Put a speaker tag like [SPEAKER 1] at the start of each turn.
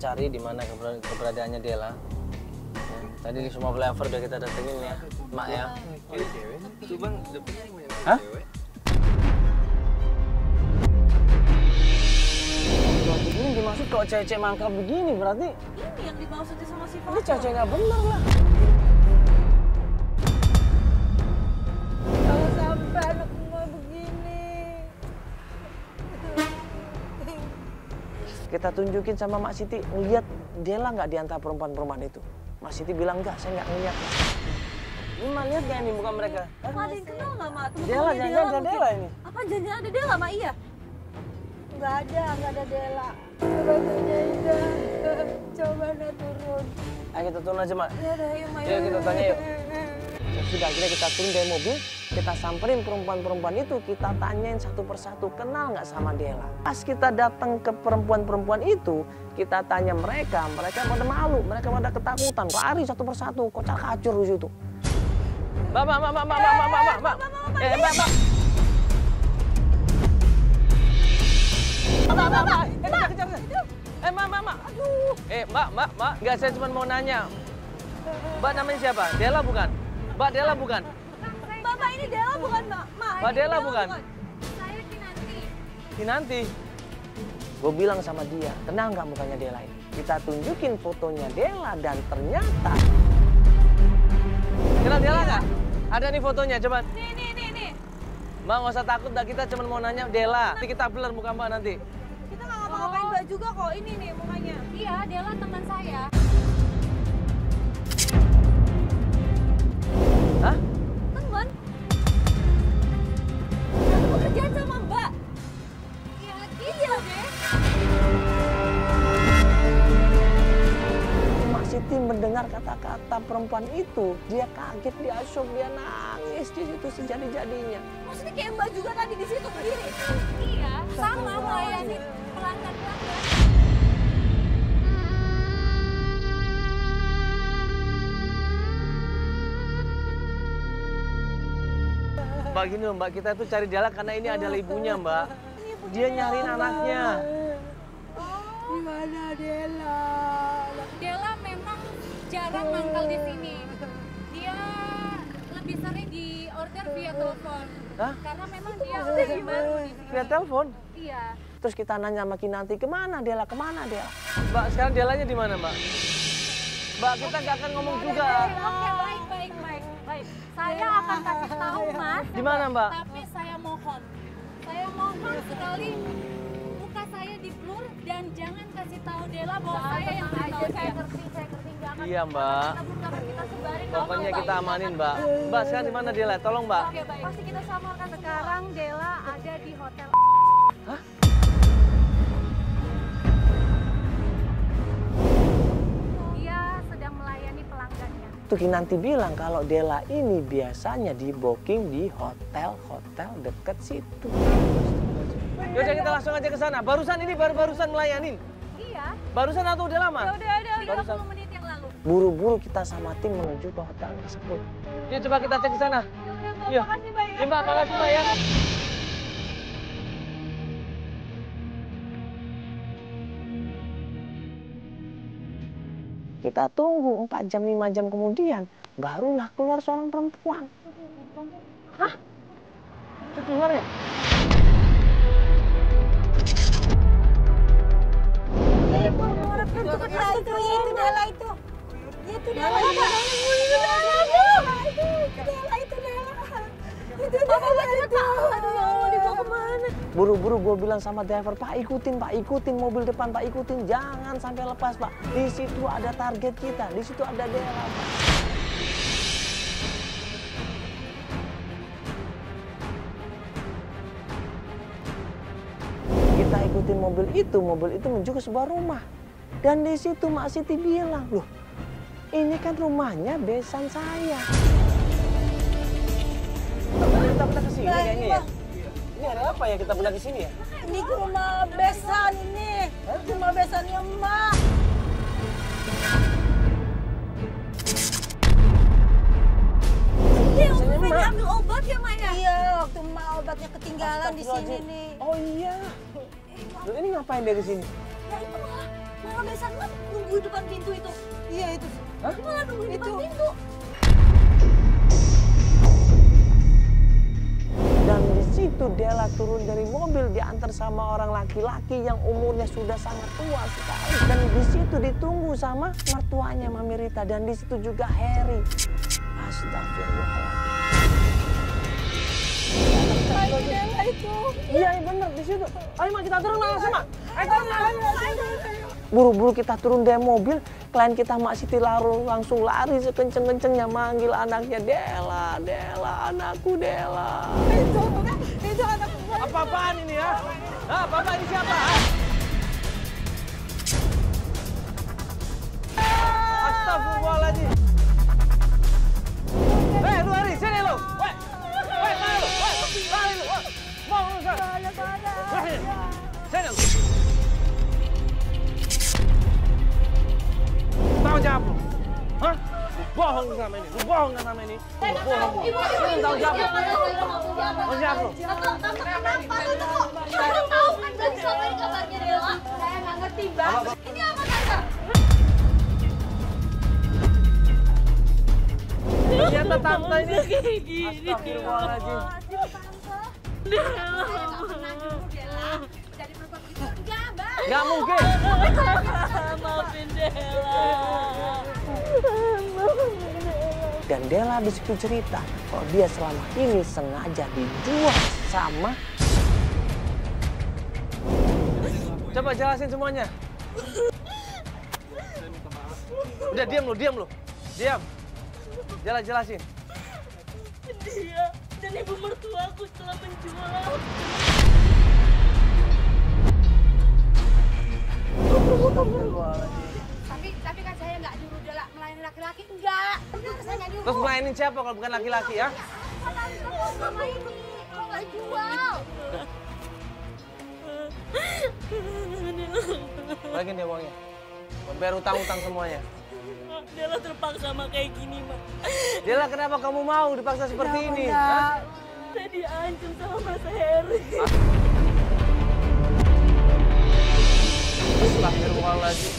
[SPEAKER 1] cari di mana keberadaannya Dela. Ya, tadi di semua flyover udah kita datengin ya, Mak ya.
[SPEAKER 2] Ini cewek tuh bang, depannya yang banyak
[SPEAKER 1] Hah?
[SPEAKER 2] cewek.
[SPEAKER 1] Kalau begini dimaksud kalau cewek-cewek mangkap begini berarti
[SPEAKER 3] Ini yang dimaksudnya sama si
[SPEAKER 1] ini
[SPEAKER 3] Fajar.
[SPEAKER 1] cewek-cewek nggak bener lah.
[SPEAKER 3] Kalau sampai anak gue begini.
[SPEAKER 1] Kita tunjukin sama Mak Siti, ngeliat Dela nggak di antara perempuan-perempuan itu. Mak Siti bilang enggak, saya nggak ngeliat. Ini Mak lihat nggak ini muka mereka?
[SPEAKER 3] Mak ada yang kenal nggak Mak?
[SPEAKER 1] Dela, jangan-jangan ada Dela ini.
[SPEAKER 3] Apa jangan ada Dela Mak? Iya. Nggak ada Dela. Coba Indah, coba Indah turun.
[SPEAKER 1] Ayo kita turun aja Mak.
[SPEAKER 3] Ya udah, yuk Mak.
[SPEAKER 1] Yuk kita tanya yuk. Sudah akhirnya kita turun dari mobil, kita samperin perempuan-perempuan itu, kita tanyain satu persatu, kenal nggak sama Dela. Pas kita datang ke perempuan-perempuan itu, kita tanya mereka pada malu, mereka pada ketakutan, lari satu persatu, kocar kacur di situ. Mbak. Mbak, nggak, saya cuma mau nanya. Mbak namanya siapa? Dela bukan? Mbak Dela bukan?
[SPEAKER 3] Bapak ini Dela bukan Mbak?
[SPEAKER 1] Mbak Dela bukan?
[SPEAKER 3] Saya Kinanti.
[SPEAKER 1] Kinanti. Gue bilang sama dia, kenal nggak mukanya Dela ini? Kita tunjukin fotonya Dela dan ternyata... Kenal Dela nggak? Ada nih fotonya, coba.
[SPEAKER 3] Nih.
[SPEAKER 1] Mbak nggak usah takut, dah kita cuma mau nanya Dela. Nanti kita blur muka Mbak nanti.
[SPEAKER 3] Kita nggak ngapa-ngapain Mbak juga kok. Ini nih mukanya. Iya, Dela teman saya.
[SPEAKER 1] Hah?
[SPEAKER 3] Teman? Aku pekerjaan sama Mbak. Iya deh.
[SPEAKER 1] Mak Siti mendengar kata-kata perempuan itu, dia kaget, dia syok, dia nangis di situ sejadi-jadinya.
[SPEAKER 3] Maksudnya kayak Mbak juga tadi di situ berdiri. Iya, sama melayani pelanggan-pelanggan.
[SPEAKER 1] Mbak gini loh, Mbak, kita tuh cari Dela karena ini adalah ibunya, Mbak. Dia nyariin anaknya.
[SPEAKER 3] Di mana Dela? Dela memang jarang mangkal di sini. Dia lebih sering di order via telepon.
[SPEAKER 1] Hah?
[SPEAKER 3] Karena memang dia orang baru di sini.
[SPEAKER 1] Via telepon?
[SPEAKER 3] Iya.
[SPEAKER 1] Terus kita nanya sama Kinanti, kemana Dela, kemana Dela? Mbak, sekarang Delanya di mana, Mbak? Mbak, kita nggak akan ngomong juga.
[SPEAKER 3] Oke, baik. Saya akan kasih tahu Mas.
[SPEAKER 1] Di mana, Mbak?
[SPEAKER 3] Tapi saya mohon sekali muka saya di blur dan jangan kasih tahu Dela bahwa saya yang tahu. Saya ngerti jangan.
[SPEAKER 1] Iya, Mbak.
[SPEAKER 3] Kita sebarin.
[SPEAKER 1] Pokoknya kita amanin, Mbak. Mbak, sekarang di mana Dela? Tolong, Mbak.
[SPEAKER 3] Oke, baik. Pasti kita samarkan sekarang Dela ada di hotel.
[SPEAKER 1] Hah?
[SPEAKER 3] Dia sedang melayani pelanggannya.
[SPEAKER 1] Tuh Kinanti bilang kalau Dela ini biasanya di booking di hotel-hotel deket situ. Yaudah kita langsung aja ke sana. Barusan ini barusan melayanin.
[SPEAKER 3] Iya.
[SPEAKER 1] Barusan atau udah lama?
[SPEAKER 3] Udah 30 menit yang lalu.
[SPEAKER 1] Buru-buru kita sama tim menuju ke hotel tersebut. Yuk coba kita cek ke sana. Yuk.
[SPEAKER 3] Makasih Mbak ya.
[SPEAKER 1] Iya, Mbak, makasih Mbak ya. Kita tunggu 4 jam, 5 jam kemudian, barulah keluar seorang perempuan. Hah? Itu keluar ya?
[SPEAKER 3] Itu Dela itu. Itu Dela. Aduh, dibawa kemana?
[SPEAKER 1] Buru-buru gue bilang sama driver, Pak ikutin mobil depan, Pak ikutin, jangan sampai lepas, Pak. Di situ ada target kita, di situ ada Dela, Pak. Kita ikutin mobil itu menuju ke sebuah rumah. Dan di situ Mak Siti bilang, loh, ini kan rumahnya besan saya. Kita pernah kesini kayaknya ya? Ini ada apa ya kita pernah kesini ya?
[SPEAKER 3] Ini ke rumah besan ini. Rumah besannya Emak. Iya, waktu ambil obat ya, Maya? Iya, waktu Emak obatnya ketinggalan di sini nih.
[SPEAKER 1] Oh iya. Loh, ini ngapain dia di sini?
[SPEAKER 3] Ya itu
[SPEAKER 4] Kalau biasa kan nunggu depan pintu itu.
[SPEAKER 5] Iya itu.
[SPEAKER 4] Hah? Malah nunggu di depan pintu.
[SPEAKER 1] Dan di situ Della turun dari mobil diantar sama orang laki-laki yang umurnya sudah sangat tua sekali. Dan di situ ditunggu sama mertuanya Mami Rita dan di situ juga Harry. Astagfirullahaladzim.
[SPEAKER 4] Della itu.
[SPEAKER 1] Iya bener di situ. Ayo Ma kita turun langsung Ma. Ayo turun. Buru-buru kita turun dari mobil. Klien kita Mak Siti langsung lari sekenceng-kencengnya manggil anaknya Della, Della, anakku Della.
[SPEAKER 4] Itu anak gue.
[SPEAKER 1] Apa-apaan ini ya? Hah, Bapak ini siapa? Astagfirullahaladzim. Lu lari, sini lu. Woi, lari lu. Lari lu. Mau lu, Sir. Sini lu. Tanggung jawab lu. Hah? Lu bohong sama ini. Lu bohong sama ini. Lu bohong. Lu tanggung jawab lu. Tanggung jawab lu.
[SPEAKER 4] Saya tahu kan dari selama ini kabarnya Della. Saya nggak ngerti, Bang. Ini apa, Tante?
[SPEAKER 1] Ternyata tante ini kayak gini. Astagfirullahaladzim. Nggak mungkin.
[SPEAKER 4] Maafin Della.
[SPEAKER 1] Dan Della di situ cerita kalau dia selama ini sengaja dijual sama. Coba jelasin semuanya. Udah diam lu. Diam. Jelasin.
[SPEAKER 4] Dia dan ibu mertuaku telah menjual. Tapi kan saya nggak nyuruh Della melayani laki-laki, enggak. Saya nggak nyuruh.
[SPEAKER 1] Terus melayanin siapa kalau bukan laki-laki ya?
[SPEAKER 4] Kamu sama ini, kok nggak jual?
[SPEAKER 1] Bagiin dia uangnya. Biar utang-utang semuanya.
[SPEAKER 4] Della terpaksa sama kayak gini, Mak.
[SPEAKER 1] Della, kenapa kamu mau dipaksa seperti ini? Hah?
[SPEAKER 4] Saya diancam sama Mas Harry.
[SPEAKER 1] Astagfirullahaladzim.